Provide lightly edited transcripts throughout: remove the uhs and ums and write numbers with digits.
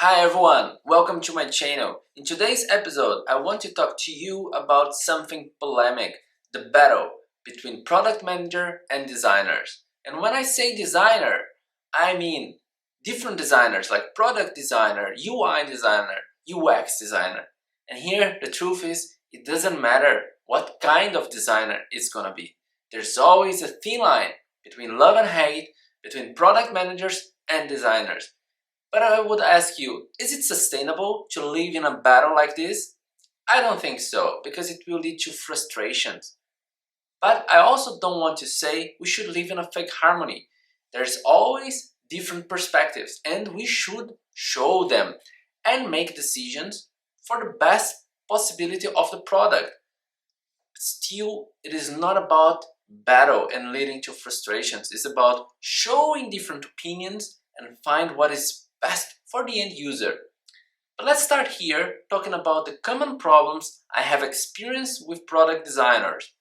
Hi everyone, welcome to my channel. In today's episode, I want to talk to you about something polemic, the battle between product manager and designers. And when I say designer, I mean different designers like product designer, UI designer, UX designer. And here the truth is, it doesn't matter what kind of designer it's gonna be. There's always a thin line between love and hate, between product managers and designers. But I would ask you, is it sustainable to live in a battle like this? I don't think so, because it will lead to frustrations. But I also don't want to say we should live in a fake harmony. There's always different perspectives, and we should show them and make decisions for the best possibility of the product. Still, it is not about battle and leading to frustrations. It's about showing different opinions and find what is best for the end user. But let's start here talking about the common problems I have experienced with product designers.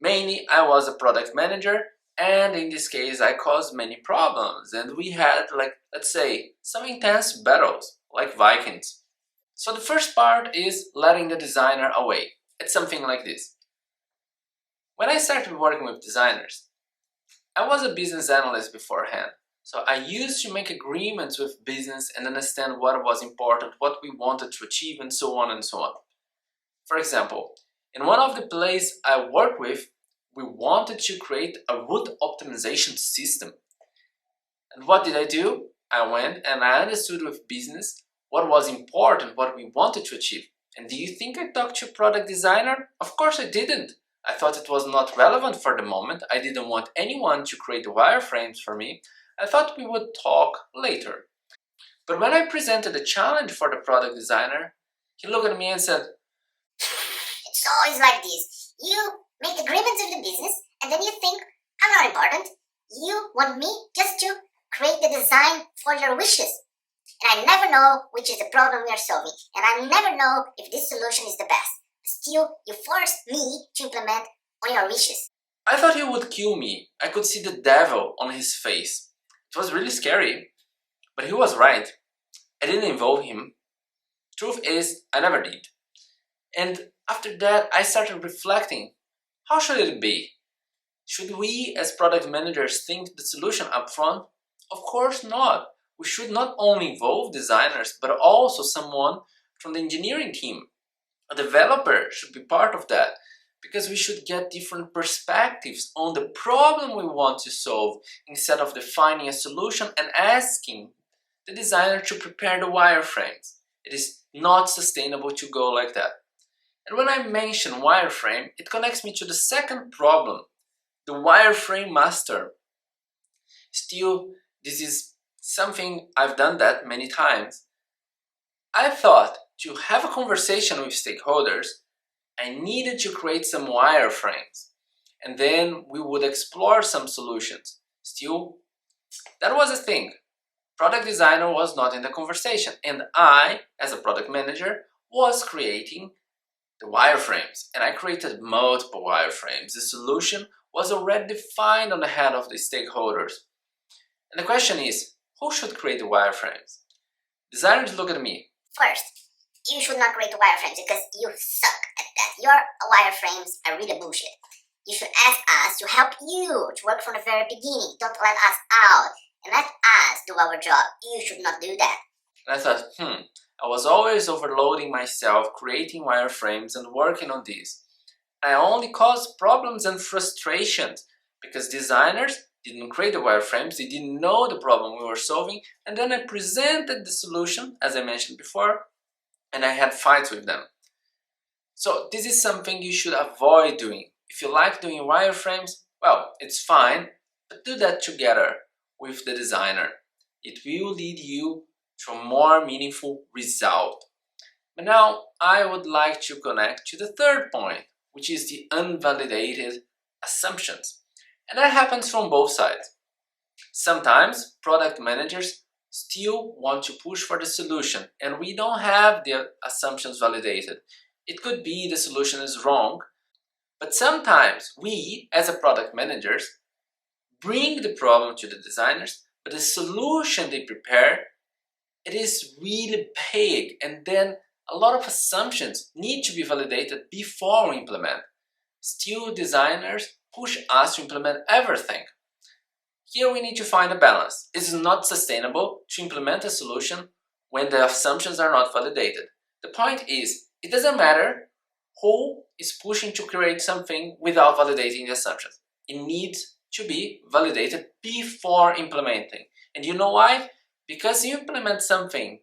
Mainly, I was a product manager, and in this case, I caused many problems, and we had, let's say, some intense battles, like Vikings. So the first part is letting the designer away. It's something like this. When I started working with designers, I was a business analyst beforehand. So I used to make agreements with business and understand what was important, what we wanted to achieve, and so on and so on. For example, in one of the places I worked with, we wanted to create a route optimization system. And what did I do? I went and I understood with business what was important, what we wanted to achieve. And do you think I talked to a product designer? Of course I didn't. I thought it was not relevant for the moment. I didn't want anyone to create wireframes for me. I thought we would talk later. But when I presented a challenge for the product designer, he looked at me and said, "It's always like this. You make agreements with the business and then you think, I'm not important. You want me just to create the design for your wishes. And I never know which is the problem we are solving. And I never know if this solution is the best. Still, you force me to implement on your wishes." I thought he would kill me. I could see the devil on his face. It was really scary, but he was right. I didn't involve him. Truth is, I never did. And after that, I started reflecting. How should it be? Should we as product managers think the solution up front? Of course not. We should not only involve designers, but also someone from the engineering team. A developer should be part of that, because we should get different perspectives on the problem we want to solve instead of defining a solution and asking the designer to prepare the wireframes. It is not sustainable to go like that. And when I mention wireframe, it connects me to the second problem, the Wireframe Master. Still, this is something I've done that many times. I thought to have a conversation with stakeholders, I needed to create some wireframes, and then we would explore some solutions. Still, that was a thing. Product designer was not in the conversation, and I, as a product manager, was creating the wireframes, and I created multiple wireframes. The solution was already defined on the head of the stakeholders. And the question is, who should create the wireframes? Designers look at me. First, you should not create wireframes because you suck at that. Your wireframes are really bullshit. You should ask us to help you to work from the very beginning. Don't let us out and let us do our job. You should not do that. And I thought, I was always overloading myself, creating wireframes and working on these. I only caused problems and frustrations because designers didn't create the wireframes, they didn't know the problem we were solving, and then I presented the solution, as I mentioned before, and I had fights with them. So this is something you should avoid doing. If you like doing wireframes, well, it's fine, but do that together with the designer. It will lead you to a more meaningful result. But now I would like to connect to the third point, which is the unvalidated assumptions. And that happens from both sides. Sometimes product managers still want to push for the solution and we don't have the assumptions validated. It could be the solution is wrong, but sometimes we, as a product managers, bring the problem to the designers, but the solution they prepare, it is really big, and then a lot of assumptions need to be validated before we implement. Still, designers push us to implement everything. Here we need to find a balance. It is not sustainable to implement a solution when the assumptions are not validated. The point is, it doesn't matter who is pushing to create something without validating the assumptions. It needs to be validated before implementing. And you know why? Because you implement something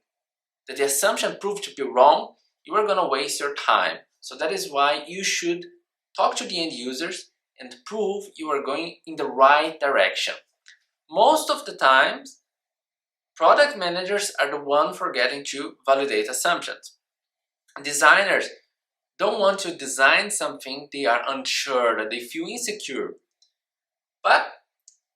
that the assumption proved to be wrong, you are going to waste your time. So that is why you should talk to the end users and prove you are going in the right direction. Most of the times, product managers are the one forgetting to validate assumptions. Designers don't want to design something they are unsure, that they feel insecure. But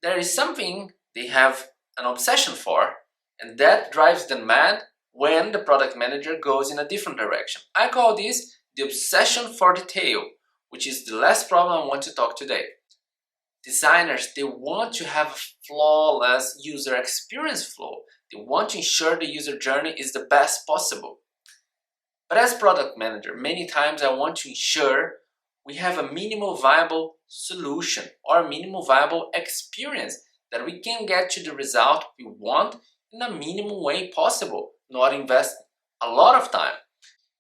there is something they have an obsession for, and that drives them mad when the product manager goes in a different direction. I call this the obsession for detail, which is the last problem I want to talk today. Designers, they want to have a flawless user experience flow. They want to ensure the user journey is the best possible. But as product manager, many times I want to ensure we have a minimal viable solution or a minimal viable experience, that we can get to the result we want in a minimum way possible, not invest a lot of time.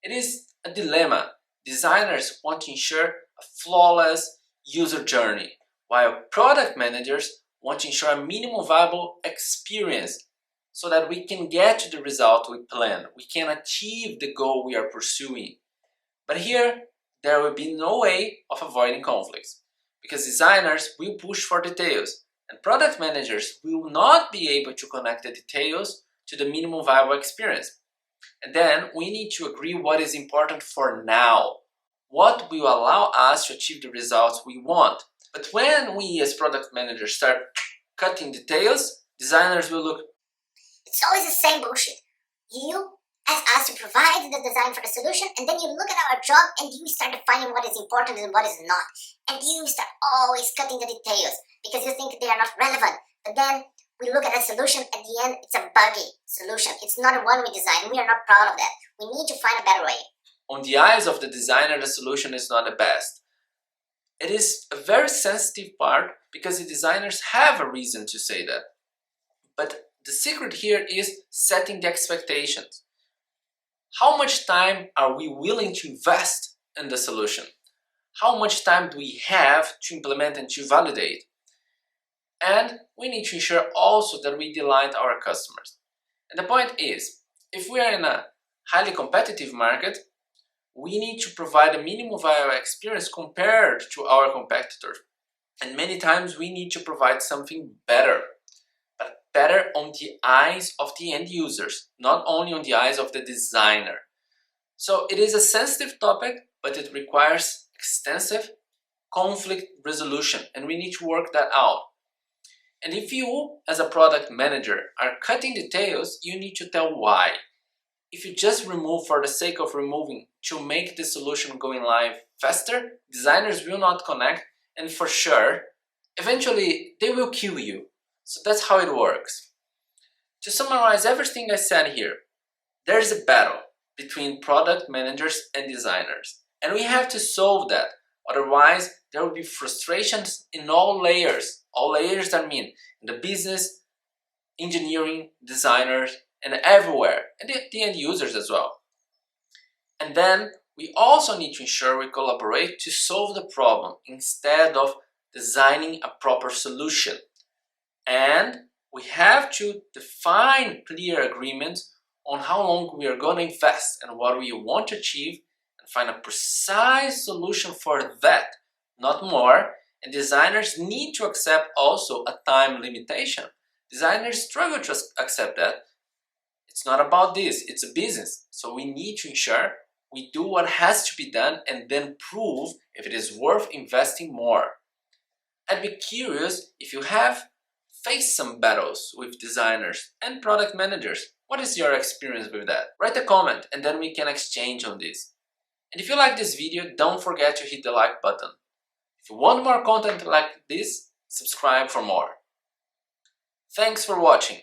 It is a dilemma. Designers want to ensure a flawless user journey, while product managers want to ensure a minimum viable experience so that we can get to the result we plan. We can achieve the goal we are pursuing. But here, there will be no way of avoiding conflicts, because designers will push for details and product managers will not be able to connect the details to the minimum viable experience. And then we need to agree what is important for now, what will allow us to achieve the results we want. But when we as product managers start cutting details, designers will look, It's always the same bullshit. You ask us to provide the design for the solution, and then you look at our job and you start defining what is important and what is not. And you start always cutting the details because you think they are not relevant. But then we look at the solution, at the end it's a buggy solution. It's not one we designed. We are not proud of that. We need to find a better way. on the eyes of the designer, the solution is not the best. It is a very sensitive part because the designers have a reason to say that. But the secret here is setting the expectations. How much time are we willing to invest in the solution? How much time do we have to implement and to validate? And we need to ensure also that we delight our customers. And the point is, if we are in a highly competitive market, we need to provide a minimum viable experience compared to our competitors. And many times we need to provide something better, but better on the eyes of the end users, not only on the eyes of the designer. So it is a sensitive topic, but it requires extensive conflict resolution, and we need to work that out. And if you, as a product manager, are cutting details, you need to tell why. If you just remove for the sake of removing to make the solution going live faster, designers will not connect, and for sure, eventually they will kill you. So that's how it works. To summarize everything I said here, there's a battle between product managers and designers, and we have to solve that. Otherwise, there will be frustrations in all layers. All layers that mean in the business, engineering, designers, and everywhere, and the end users as well. And then we also need to ensure we collaborate to solve the problem instead of designing a proper solution. And we have to define clear agreements on how long we are going to invest and what we want to achieve, and find a precise solution for that, not more. And designers need to accept also a time limitation. Designers struggle to accept that. It's not about this, it's a business. So we need to ensure we do what has to be done and then prove if it is worth investing more. I'd be curious if you have faced some battles with designers and product managers. What is your experience with that? Write a comment and then we can exchange on this. And if you like this video, don't forget to hit the like button. If you want more content like this, subscribe for more. Thanks for watching.